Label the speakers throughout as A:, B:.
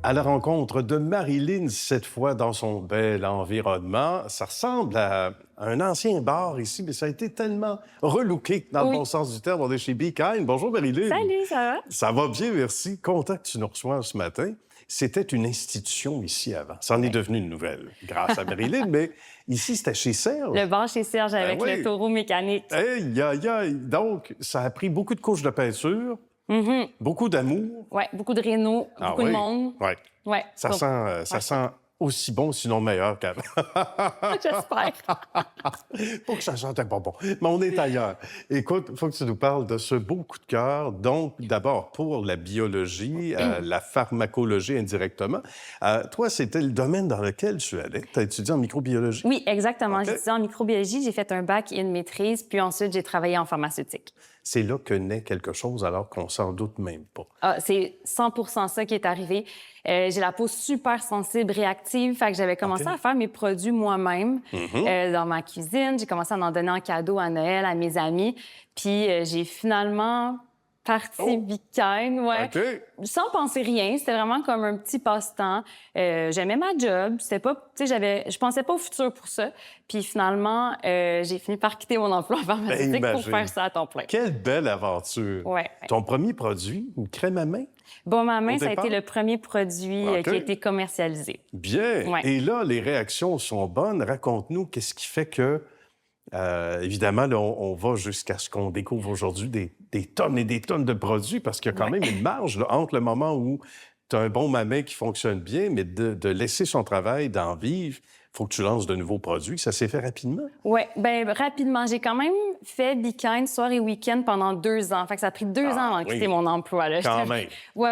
A: À la rencontre de Marilyn, cette fois dans son bel environnement. Ça ressemble à un ancien bar ici, mais ça a été tellement relooké dans le bon sens du terme. On est chez Be Kind. Bonjour Marilyn.
B: Salut, ça va?
A: Ça va bien, merci. Content que tu nous reçoives ce matin. C'était une institution ici avant. Ça en est devenu une nouvelle grâce à Marilyn, mais ici, c'était chez Serge.
B: Le bar chez Serge avec le taureau mécanique.
A: Aïe, aïe, aïe. Donc, ça a pris beaucoup de couches de peinture, beaucoup d'amour.
B: Oui, beaucoup de réno, beaucoup de monde.
A: Oui.
B: Ouais.
A: Ça sent aussi bon, sinon meilleur qu'avant.
B: J'espère.
A: Pas que ça sentait pas bon, mais on est ailleurs. Écoute, il faut que tu nous parles de ce beau coup de cœur. Donc, d'abord, pour la biologie, la pharmacologie indirectement. Toi, c'était le domaine dans lequel tu allais. Tu as étudié en microbiologie.
B: Oui, exactement.
A: OK.
B: J'ai étudié en microbiologie, j'ai fait un bac et une maîtrise, puis ensuite, j'ai travaillé en pharmaceutique.
A: C'est là que naît quelque chose alors qu'on s'en doute même pas.
B: Ah, c'est 100% ça qui est arrivé. J'ai la peau super sensible, réactive, fait que j'avais commencé à faire mes produits moi-même dans ma cuisine. J'ai commencé à en donner en cadeau à Noël à mes amis. Puis j'ai finalement parti Be Kind, ouais.
A: OK.
B: Sans penser rien, c'était vraiment comme un petit passe-temps. J'aimais ma job, c'était pas, tu sais, je pensais pas au futur pour ça. Puis finalement, j'ai fini par quitter mon emploi pharmaceutique pour
A: imagine.
B: faire ça à temps plein.
A: Quelle belle aventure!
B: Ouais.
A: Ton premier produit, une crème à main?
B: Bon, ma main,
A: Au
B: ça a
A: départ?
B: été le premier produit
A: OK.
B: qui a été commercialisé.
A: Bien.
B: Ouais.
A: Et là, les réactions sont bonnes. Raconte-nous qu'est-ce qui fait que, évidemment, là, on va jusqu'à ce qu'on découvre aujourd'hui des tonnes et des tonnes de produits parce qu'il y a quand même une marge là, entre le moment où tu as un bon mamin qui fonctionne bien, mais de laisser son travail, d'en vivre, il faut que tu lances de nouveaux produits. Ça s'est fait rapidement?
B: Oui, bien, rapidement. J'ai quand même fait Be Kind soir et week-end pendant 2 ans. Fait que ça a pris 2 ans avant de quitter mon emploi. Là.
A: Quand même.
B: Oui.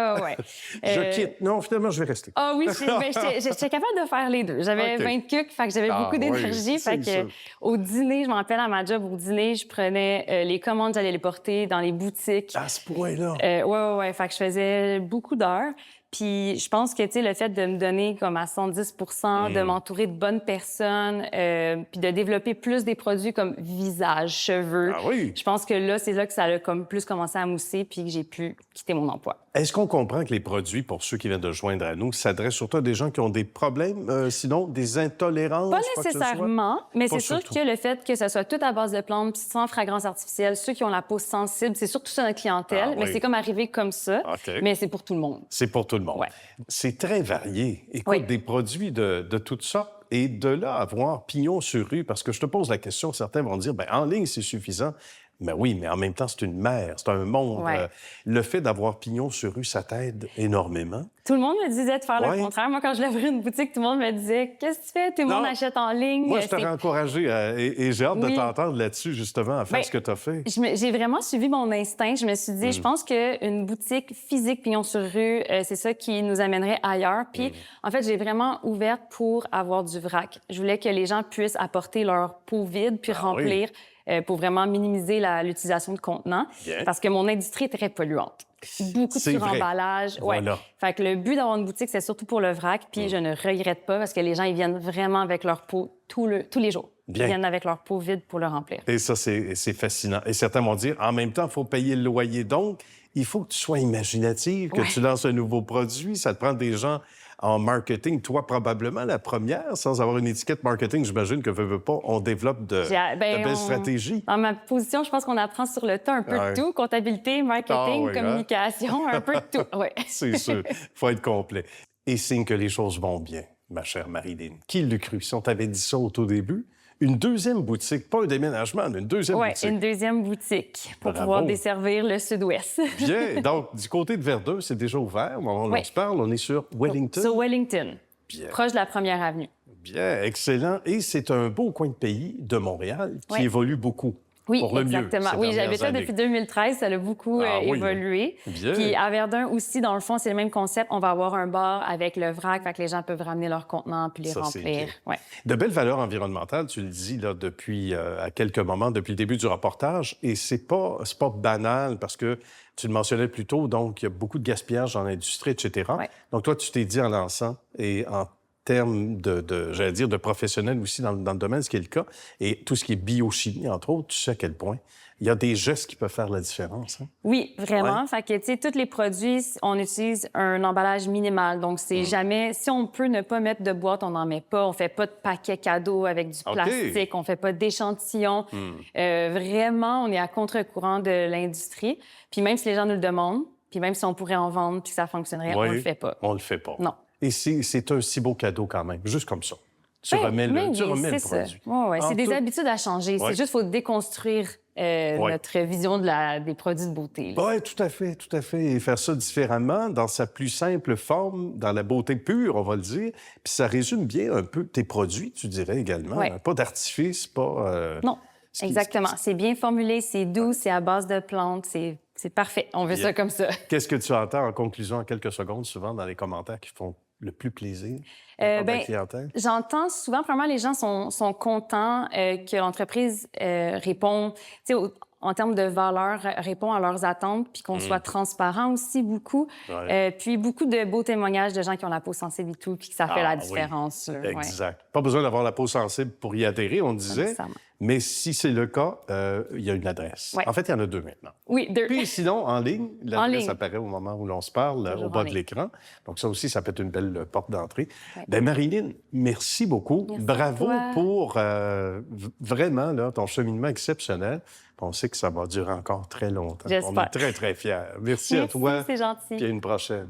A: Je quitte. Non, finalement, je vais rester.
B: Ah oui, j'étais capable de faire les deux. J'avais
A: OK.
B: 20 cucs, fait que j'avais beaucoup d'énergie.
A: Oui,
B: Fait que
A: c'est sûr.
B: au dîner, je me rappelle à ma job, au dîner, je prenais les commandes, j'allais les porter dans les boutiques.
A: À ce point-là.
B: Oui. Fait que je faisais beaucoup d'heures. Puis je pense que, tu sais, le fait de me donner comme à 110 de m'entourer de bonnes personnes, puis de développer plus des produits comme visage, cheveux.
A: Ah oui?
B: Je pense que là, c'est là que ça a comme plus commencé à mousser puis que j'ai pu quitter mon emploi.
A: Est-ce qu'on comprend que les produits, pour ceux qui viennent de joindre à nous, s'adressent surtout à des gens qui ont des problèmes, sinon des intolérances?
B: Pas
A: quoi que ce soit?
B: nécessairement, mais
A: Pas
B: c'est sûr
A: surtout.
B: que le fait que ça soit tout à base de plantes, sans fragrance artificielle, ceux qui ont la peau sensible, c'est surtout ça notre clientèle,
A: Ah
B: mais
A: oui.
B: c'est comme arrivé comme ça,
A: OK.
B: mais c'est pour tout le monde.
A: C'est pour tout le monde.
B: Ouais.
A: C'est très varié. Écoute,
B: Oui.
A: des produits de toutes sortes. Et de là, avoir pignon sur rue, parce que je te pose la question, certains vont dire, bien, en ligne, c'est suffisant. Mais oui, mais en même temps, c'est une mer, c'est un monde.
B: Ouais.
A: Le fait d'avoir pignon sur rue, ça t'aide énormément.
B: Tout le monde me disait de faire
A: Ouais.
B: le contraire. Moi, quand je l'ouvrais une boutique, tout le monde me disait « Qu'est-ce que tu fais? Tout le monde
A: Non.
B: achète en ligne. »
A: Moi, je t'aurais encouragé et j'ai hâte de
B: Oui.
A: t'entendre là-dessus, justement, à faire
B: Ben,
A: ce que tu as fait.
B: J'ai vraiment suivi mon instinct. Je me suis dit, je pense qu'une boutique physique pignon sur rue, c'est ça qui nous amènerait ailleurs. Puis, en fait, j'ai vraiment ouverte pour avoir du vrac. Je voulais que les gens puissent apporter leur pot vide puis remplir pour vraiment minimiser l'utilisation de contenants.
A: Bien.
B: Parce que mon industrie est très polluante. Beaucoup de
A: C'est vrai.
B: suremballage. Ouais.
A: Voilà.
B: Fait que le but d'avoir une boutique, c'est surtout pour le vrac. Puis je ne regrette pas parce que les gens, ils viennent vraiment avec leur pot tous les jours.
A: Bien.
B: Ils viennent avec leur pot vide pour le remplir.
A: Et ça, c'est fascinant. Et certains vont dire, en même temps, il faut payer le loyer. Donc, il faut que tu sois imaginative, que tu lances un nouveau produit. Ça te prend des gens en marketing. Toi, probablement la première, sans avoir une étiquette marketing, j'imagine que veux pas, on développe de belles stratégies.
B: Dans ma position, je pense qu'on apprend sur le tas un peu
A: Ouais.
B: de tout. Comptabilité, marketing,
A: Ah oui, hein?
B: communication, un peu de tout. Ouais.
A: C'est sûr. Il faut être complet. Et signe que les choses vont bien, ma chère Marilyn. Qui l'eût cru? Si on t'avait dit ça au tout début, une deuxième boutique, pas un déménagement, mais une deuxième
B: Oui,
A: boutique.
B: une deuxième boutique pour
A: Bravo.
B: pouvoir desservir le sud-ouest.
A: Bien. Donc, du côté de Verdun, c'est déjà ouvert. On se parle, on est sur Wellington.
B: Sur Wellington,
A: Bien.
B: proche de la Première Avenue.
A: Bien, excellent. Et c'est un beau coin de pays de Montréal qui
B: Ouais.
A: évolue beaucoup.
B: Oui,
A: pour le
B: exactement.
A: mieux, ces
B: Oui,
A: dernières
B: j'habite là
A: années.
B: depuis 2013. Ça a beaucoup
A: Ah oui.
B: évolué.
A: Bien.
B: Puis à Verdun aussi, dans le fond, c'est le même concept. On va avoir un bar avec le vrac, fait que les gens peuvent ramener leurs contenants puis les
A: Ça, c'est
B: remplir.
A: bien.
B: Ouais.
A: De belles valeurs environnementales, tu le dis là, depuis à quelques moments, depuis le début du reportage, et c'est pas banal parce que tu le mentionnais plus tôt, donc il y a beaucoup de gaspillage dans l'industrie, etc.
B: Ouais.
A: Donc toi, tu t'es dit en lançant et en termes j'allais dire, de professionnels aussi dans le domaine, ce qui est le cas, et tout ce qui est biochimie, entre autres, tu sais à quel point il y a des gestes qui peuvent faire la différence. Hein?
B: Oui, vraiment.
A: Ouais.
B: Fait que, tu sais, tous les produits, on utilise un emballage minimal. Donc, c'est jamais... Si on peut ne pas mettre de boîte, on n'en met pas. On fait pas de paquet cadeau avec du plastique. On fait pas d'échantillons. Vraiment, on est à contre-courant de l'industrie. Puis même si les gens nous le demandent, puis même si on pourrait en vendre puis que ça fonctionnerait, on le fait pas.
A: On le fait pas.
B: Non.
A: Et c'est un si beau cadeau quand même, juste comme ça. Tu remets le produit.
B: Oui, c'est des habitudes à changer. C'est juste qu'il faut déconstruire notre vision des produits de beauté.
A: Oui, tout à fait, tout à fait. Et faire ça différemment, dans sa plus simple forme, dans la beauté pure, on va le dire. Puis ça résume bien un peu tes produits, tu dirais également.
B: Ouais.
A: Pas d'artifice, pas...
B: Non, exactement. C'est bien formulé, c'est doux, c'est à base de plantes, c'est parfait. On veut ça comme ça.
A: Qu'est-ce que tu entends en conclusion en quelques secondes, souvent, dans les commentaires qui font le plus plaisir à la clientèle?
B: J'entends souvent, vraiment, les gens sont contents que l'entreprise répond, tu sais, en termes de valeur, répond à leurs attentes, puis qu'on soit transparent aussi beaucoup. Puis beaucoup de beaux témoignages de gens qui ont la peau sensible et tout, puis que ça fait la différence.
A: Oui. Exact. Pas besoin d'avoir la peau sensible pour y adhérer, on disait. Mais si c'est le cas, il y a une adresse. En fait, il y en a 2 maintenant.
B: Oui, 2.
A: Puis sinon, en ligne, l'adresse apparaît au moment où l'on se parle, au bas de l'écran. Donc ça aussi, ça peut être une belle porte d'entrée. Bien, Marilyn, merci beaucoup.
B: Merci
A: Bravo pour vraiment là, ton cheminement exceptionnel. On sait que ça va durer encore très longtemps.
B: J'espère.
A: On est très, très fiers. Merci à toi.
B: C'est gentil.
A: Puis à une prochaine.